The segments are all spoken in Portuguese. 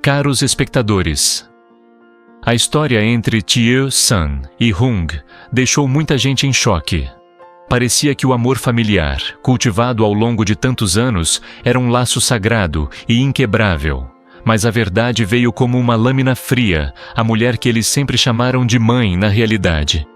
Caros espectadores, a história entre Teo-san e Hung deixou muita gente em choque. Parecia que o amor familiar, cultivado ao longo de tantos anos, era um laço sagrado e inquebrável. Mas a verdade veio como uma lâmina fria, a mulher que eles sempre chamaram de mãe na realidade.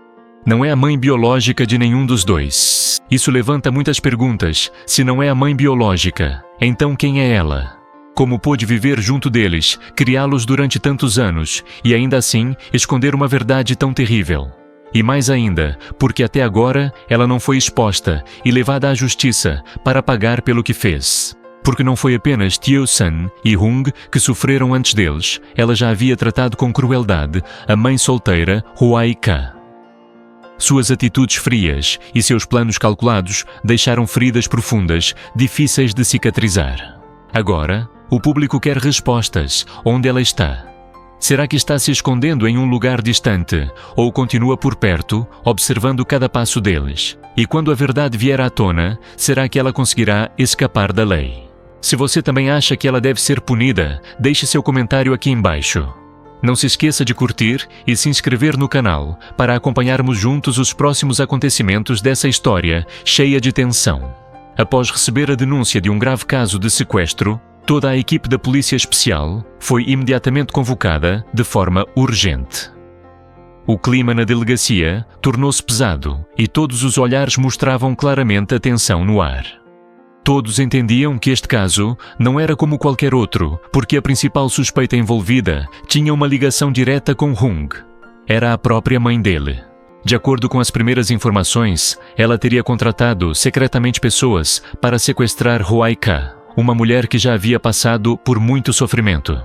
Não é a mãe biológica de nenhum dos dois. Isso levanta muitas perguntas. Se não é a mãe biológica, então quem é ela? Como pôde viver junto deles, criá-los durante tantos anos e ainda assim esconder uma verdade tão terrível? E mais ainda, porque até agora ela não foi exposta e levada à justiça para pagar pelo que fez. Porque não foi apenas Teo-san e Hung que sofreram antes deles, ela já havia tratado com crueldade a mãe solteira Hwaika. Suas atitudes frias e seus planos calculados deixaram feridas profundas, difíceis de cicatrizar. Agora, o público quer respostas. Onde ela está? Será que está se escondendo em um lugar distante ou continua por perto, observando cada passo deles? E quando a verdade vier à tona, será que ela conseguirá escapar da lei? Se você também acha que ela deve ser punida, deixe seu comentário aqui embaixo. Não se esqueça de curtir e se inscrever no canal para acompanharmos juntos os próximos acontecimentos dessa história cheia de tensão. Após receber a denúncia de um grave caso de sequestro, toda a equipe da Polícia Especial foi imediatamente convocada de forma urgente. O clima na delegacia tornou-se pesado e todos os olhares mostravam claramente a tensão no ar. Todos entendiam que este caso não era como qualquer outro, porque a principal suspeita envolvida tinha uma ligação direta com Hung. Era a própria mãe dele. De acordo com as primeiras informações, ela teria contratado secretamente pessoas para sequestrar Hwaika, uma mulher que já havia passado por muito sofrimento.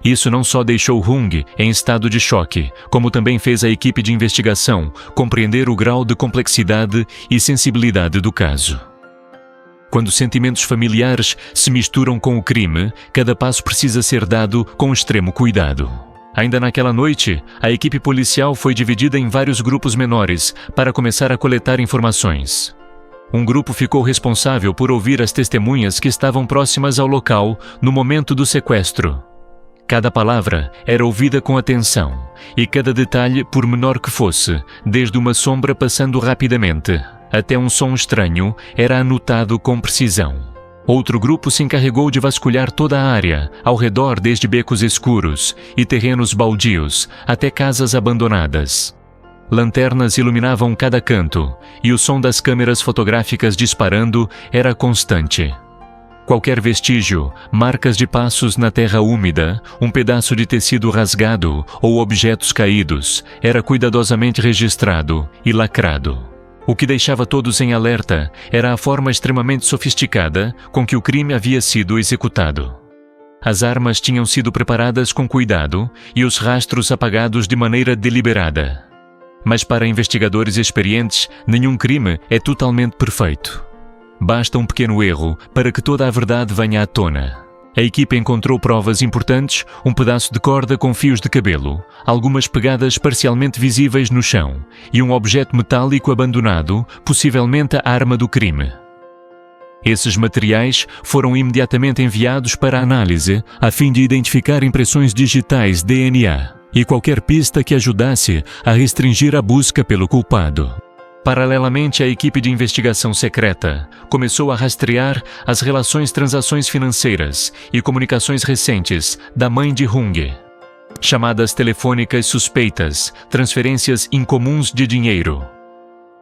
Isso não só deixou Hung em estado de choque, como também fez a equipe de investigação compreender o grau de complexidade e sensibilidade do caso. Quando sentimentos familiares se misturam com o crime, cada passo precisa ser dado com extremo cuidado. Ainda naquela noite, a equipe policial foi dividida em vários grupos menores para começar a coletar informações. Um grupo ficou responsável por ouvir as testemunhas que estavam próximas ao local no momento do sequestro. Cada palavra era ouvida com atenção, e cada detalhe, por menor que fosse, desde uma sombra passando rapidamente até um som estranho, era anotado com precisão. Outro grupo se encarregou de vasculhar toda a área, ao redor, desde becos escuros e terrenos baldios até casas abandonadas. Lanternas iluminavam cada canto, e o som das câmeras fotográficas disparando era constante. Qualquer vestígio, marcas de passos na terra úmida, um pedaço de tecido rasgado ou objetos caídos, era cuidadosamente registrado e lacrado. O que deixava todos em alerta era a forma extremamente sofisticada com que o crime havia sido executado. As armas tinham sido preparadas com cuidado e os rastros apagados de maneira deliberada. Mas para investigadores experientes, nenhum crime é totalmente perfeito. Basta um pequeno erro para que toda a verdade venha à tona. A equipe encontrou provas importantes, um pedaço de corda com fios de cabelo, algumas pegadas parcialmente visíveis no chão e um objeto metálico abandonado, possivelmente a arma do crime. Esses materiais foram imediatamente enviados para análise a fim de identificar impressões digitais DNA e qualquer pista que ajudasse a restringir a busca pelo culpado. Paralelamente, a equipe de investigação secreta começou a rastrear as transações financeiras e comunicações recentes da mãe de Hung. Chamadas telefônicas suspeitas, transferências incomuns de dinheiro.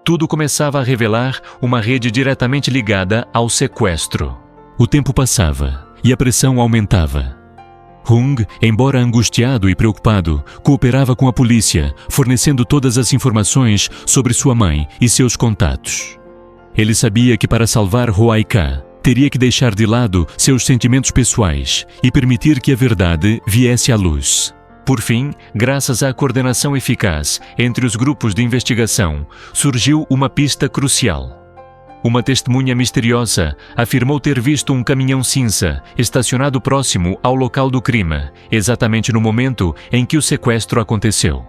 Tudo começava a revelar uma rede diretamente ligada ao sequestro. O tempo passava e a pressão aumentava. Hung, embora angustiado e preocupado, cooperava com a polícia, fornecendo todas as informações sobre sua mãe e seus contatos. Ele sabia que para salvar Hwaika, teria que deixar de lado seus sentimentos pessoais e permitir que a verdade viesse à luz. Por fim, graças à coordenação eficaz entre os grupos de investigação, surgiu uma pista crucial. Uma testemunha misteriosa afirmou ter visto um caminhão cinza estacionado próximo ao local do crime, exatamente no momento em que o sequestro aconteceu.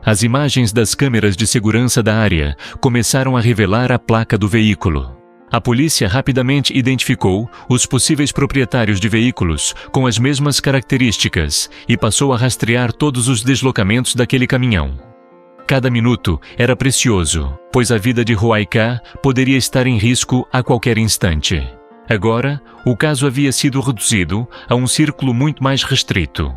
As imagens das câmeras de segurança da área começaram a revelar a placa do veículo. A polícia rapidamente identificou os possíveis proprietários de veículos com as mesmas características e passou a rastrear todos os deslocamentos daquele caminhão. Cada minuto era precioso, pois a vida de Huayca poderia estar em risco a qualquer instante. Agora, o caso havia sido reduzido a um círculo muito mais restrito.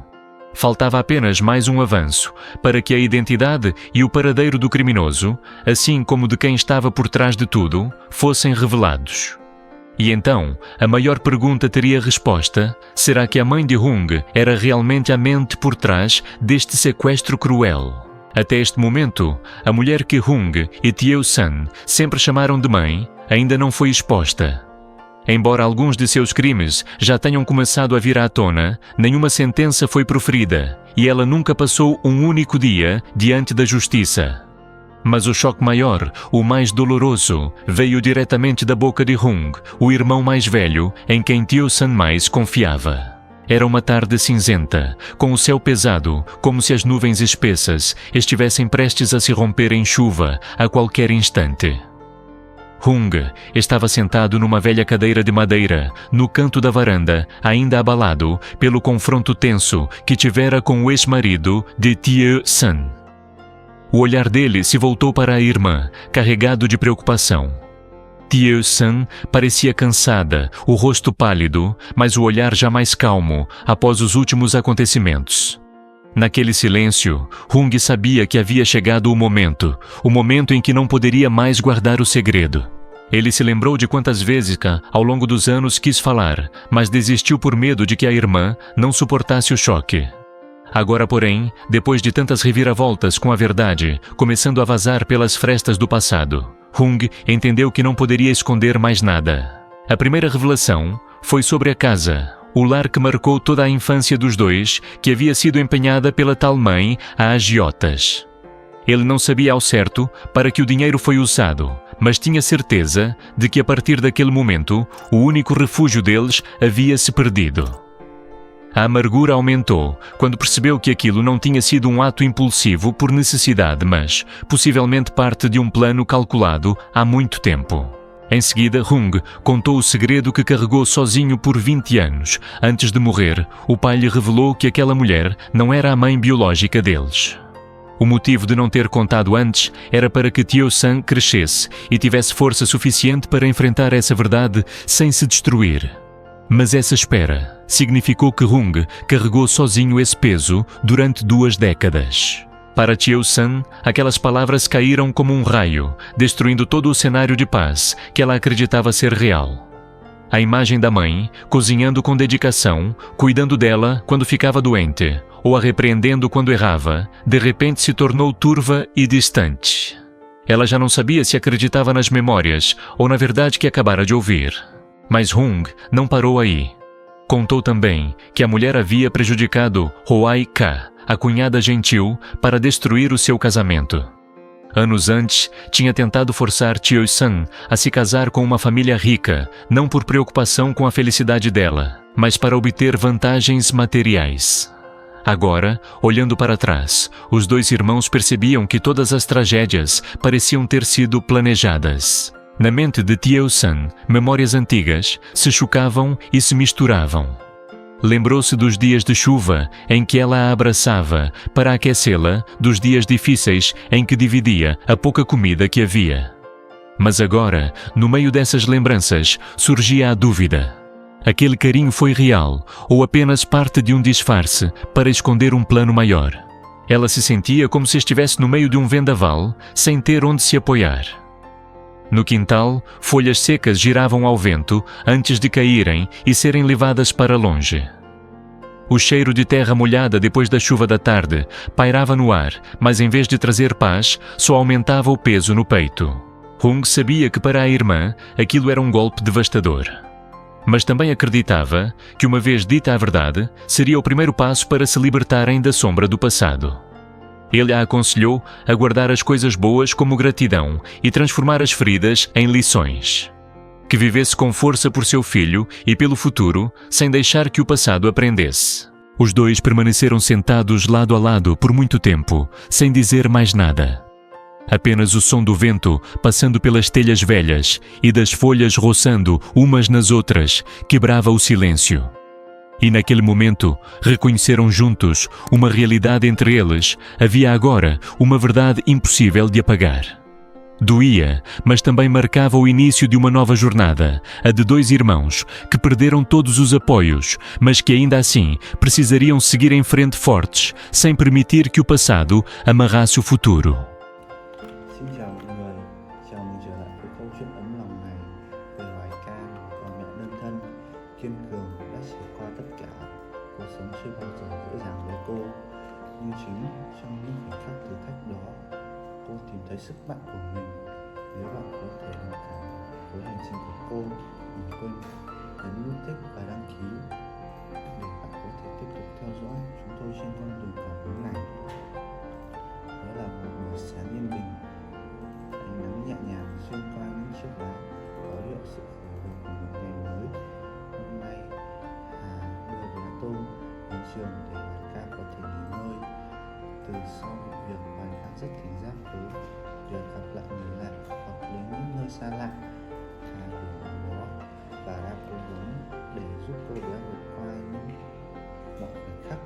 Faltava apenas mais um avanço para que a identidade e o paradeiro do criminoso, assim como de quem estava por trás de tudo, fossem revelados. E então, a maior pergunta teria resposta: será que a mãe de Hung era realmente a mente por trás deste sequestro cruel? Até este momento, a mulher que Hung e Teo Sun sempre chamaram de mãe ainda não foi exposta. Embora alguns de seus crimes já tenham começado a vir à tona, nenhuma sentença foi proferida e ela nunca passou um único dia diante da justiça. Mas o choque maior, o mais doloroso, veio diretamente da boca de Hung, o irmão mais velho em quem Teo Sun mais confiava. Era uma tarde cinzenta, com o céu pesado, como se as nuvens espessas estivessem prestes a se romper em chuva a qualquer instante. Hung estava sentado numa velha cadeira de madeira, no canto da varanda, ainda abalado pelo confronto tenso que tivera com o ex-marido de Teo Sun. O olhar dele se voltou para a irmã, carregado de preocupação. Teo Sun parecia cansada, o rosto pálido, mas o olhar jamais calmo após os últimos acontecimentos. Naquele silêncio, Hung sabia que havia chegado o momento em que não poderia mais guardar o segredo. Ele se lembrou de quantas vezes, ao longo dos anos, quis falar, mas desistiu por medo de que a irmã não suportasse o choque. Agora, porém, depois de tantas reviravoltas com a verdade, começando a vazar pelas frestas do passado, Hung entendeu que não poderia esconder mais nada. A primeira revelação foi sobre a casa, o lar que marcou toda a infância dos dois, que havia sido empenhada pela tal mãe a agiotas. Ele não sabia ao certo para que o dinheiro foi usado, mas tinha certeza de que a partir daquele momento, o único refúgio deles havia se perdido. A amargura aumentou quando percebeu que aquilo não tinha sido um ato impulsivo por necessidade, mas possivelmente parte de um plano calculado há muito tempo. Em seguida, Hung contou o segredo que carregou sozinho por 20 anos. Antes de morrer, o pai lhe revelou que aquela mulher não era a mãe biológica deles. O motivo de não ter contado antes era para que Teo Sun crescesse e tivesse força suficiente para enfrentar essa verdade sem se destruir. Mas essa espera significou que Hung carregou sozinho esse peso durante 2 décadas. Para Teo Sun, aquelas palavras caíram como um raio, destruindo todo o cenário de paz que ela acreditava ser real. A imagem da mãe, cozinhando com dedicação, cuidando dela quando ficava doente, ou a repreendendo quando errava, de repente se tornou turva e distante. Ela já não sabia se acreditava nas memórias ou na verdade que acabara de ouvir. Mas Hung não parou aí. Contou também que a mulher havia prejudicado Huayca, a cunhada gentil, para destruir o seu casamento. Anos antes, tinha tentado forçar Teo Sun a se casar com uma família rica, não por preocupação com a felicidade dela, mas para obter vantagens materiais. Agora, olhando para trás, os 2 irmãos percebiam que todas as tragédias pareciam ter sido planejadas. Na mente de Teo Sun, memórias antigas se chocavam e se misturavam. Lembrou-se dos dias de chuva em que ela a abraçava para aquecê-la, dos dias difíceis em que dividia a pouca comida que havia. Mas agora, no meio dessas lembranças, surgia a dúvida. Aquele carinho foi real ou apenas parte de um disfarce para esconder um plano maior? Ela se sentia como se estivesse no meio de um vendaval, sem ter onde se apoiar. No quintal, folhas secas giravam ao vento antes de caírem e serem levadas para longe. O cheiro de terra molhada depois da chuva da tarde pairava no ar, mas em vez de trazer paz, só aumentava o peso no peito. Hung sabia que para a irmã aquilo era um golpe devastador. Mas também acreditava que, uma vez dita a verdade, seria o primeiro passo para se libertarem da sombra do passado. Ele a aconselhou a guardar as coisas boas como gratidão e transformar as feridas em lições. Que vivesse com força por seu filho e pelo futuro, sem deixar que o passado aprendesse. Os 2 permaneceram sentados lado a lado por muito tempo, sem dizer mais nada. Apenas o som do vento passando pelas telhas velhas e das folhas roçando umas nas outras quebrava o silêncio. E naquele momento reconheceram juntos uma realidade entre eles. Havia agora uma verdade impossível de apagar. Doía, mas também marcava o início de uma nova jornada, a de dois irmãos que perderam todos os apoios, mas que ainda assim precisariam seguir em frente fortes, sem permitir que o passado amarrasse o futuro. Xin chào mọi người, chào mừng trở lại với câu chuyện ấm lòng này về bài ca một con mẹ đơn thân, kiên cường đã trải qua tất cả. Cuộc sống chưa bao giờ dễ dàng với cô, nhưng chính trong những khoảnh khắc thử thách đó, cô tìm thấy sức mạnh của mình. Nếu bạn có thể đồng cảm với hành trình của cô, đừng quên nhấn nút thích và đăng ký để bạn có thể tiếp tục theo dõi chúng tôi trên con đường cảm hứng này. Đó là một buổi sáng yên bình, ánh nắng nhẹ nhàng xuyên qua những chiếc lá báo hiệu sự khởi đầu của một ngày mới. Hôm nay Hà đưa bé Tôm đến trường để bài ca có thể nghỉ ngơi. Từ sau vụ việc, bài ca rất cảnh giác với việc gặp lại người lạ hoặc đến những nơi xa lạ. Hà hiểu điều đó và đã cố gắng để giúp cô bé vượt qua những mọi khoảnh khắc.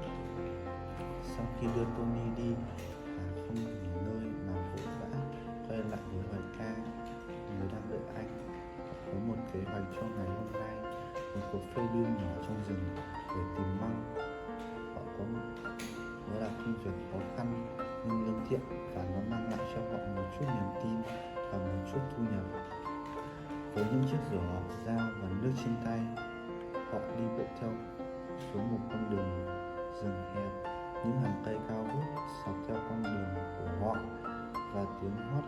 Sau khi đưa Tony đi, Hà không nghỉ ngơi mà vội vã quay lại với bài ca. Người đang đợi anh có một kế hoạch cho ngày hôm nay, một cuộc phiêu lưu nhỏ trong rừng để tìm măng. Họ có đó là công việc khó khăn nhưng lương thiện, và nó mang lại cho họ một chút niềm tin và một chút thu nhập. Với những chiếc giỏ, dao và nước trên tay, họ đi bộ theo xuống một con đường rừng hẹp. Những hàng cây cao vút dọc theo con đường của họ và tiếng hót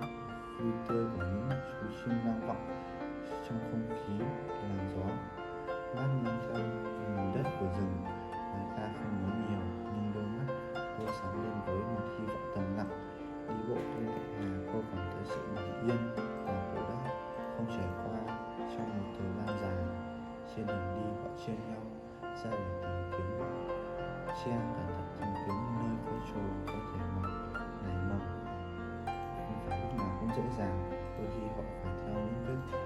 vui tươi của những chú chim vang vọng trong không khí làn gió mát mang theo mùi đất của rừng. Bài ca không nói nhiều nhưng đôi mắt cô sáng lên với một hy vọng thầm lặng. Đi bộ bên cạnh Hà, cô cảm thấy sự bình yên và cô đã không trải qua trong một thời gian dài. Trên đường đi, họ chia nhau ra để tìm kiếm che cẩn thận tìm kiếm nơi cây trồi có thể nảy mầm. Không phải lúc nào cũng dễ dàng, đôi khi họ phải theo những vết